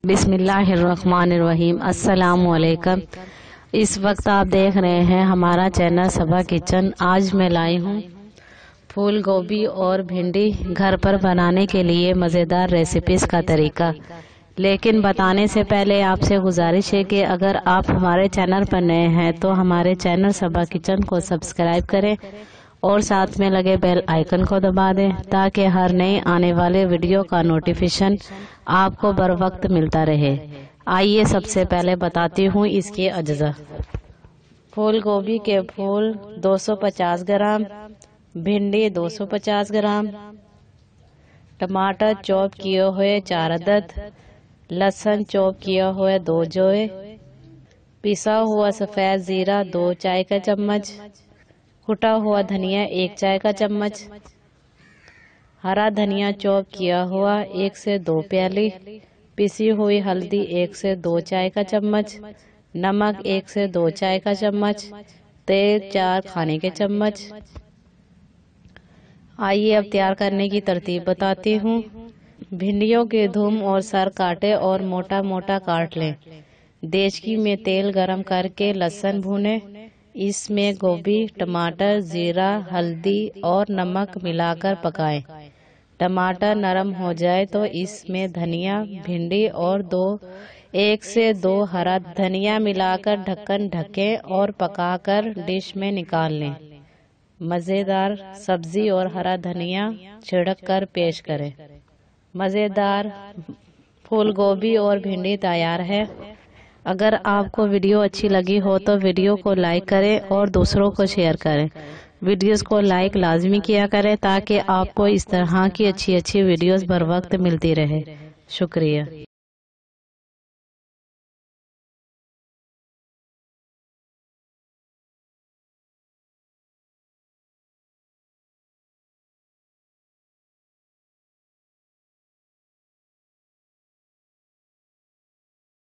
बिस्मिल्लाहिर्रहमानिर्रहीम। अस्सलाम वालेकुम। इस वक्त आप देख रहे हैं हमारा चैनल सबा किचन। आज मैं लाई हूँ फूल गोभी और भिंडी घर पर बनाने के लिए मज़ेदार रेसिपीज़ का तरीका। लेकिन बताने से पहले आपसे गुजारिश है कि अगर आप हमारे चैनल पर नए हैं तो हमारे चैनल सबा किचन को सब्सक्राइब करें और साथ में लगे बेल आइकन को दबा दें ताकि हर नए आने वाले वीडियो का नोटिफिकेशन आपको बर वक्त मिलता रहे। आइए सबसे पहले बताती हूँ इसके अज्जा। फूल गोभी के फूल 250 ग्राम, भिंडी 250 ग्राम, टमाटर चॉप किए हुए 4 अदद, लहसुन चॉप किया हुआ 2 जोए, पिसा हुआ सफ़ेद ज़ीरा 2 चाय का चम्मच, कुटा हुआ धनिया 1 चाय का चम्मच, हरा धनिया चॉप किया हुआ 1 से 2 प्याली, पिसी हुई हल्दी 1 से 2 चाय का चम्मच, नमक 1 से 2 चाय का चम्मच, तेल 4 खाने के चम्मच। आइए अब तैयार करने की तरतीब बताती हूँ। भिंडियों के धुम और सर काटे और मोटा मोटा काट लें। देचकी में तेल गरम करके लहसुन भूने, इसमें गोभी, टमाटर, जीरा, हल्दी और नमक मिलाकर पकाएं। टमाटर नरम हो जाए तो इसमें धनिया, भिंडी और 1 से 2 हरा धनिया मिलाकर ढक्कन ढकें और पकाकर डिश में निकाल लें। मज़ेदार सब्जी और हरा धनिया छिड़क कर पेश करें। मज़ेदार फूल गोभी और भिंडी तैयार है। अगर आपको वीडियो अच्छी लगी हो तो वीडियो को लाइक करें और दूसरों को शेयर करें। वीडियोस को लाइक लाजमी किया करें ताकि आपको इस तरह की अच्छी वीडियोस बर वक्त मिलती रहे। शुक्रिया।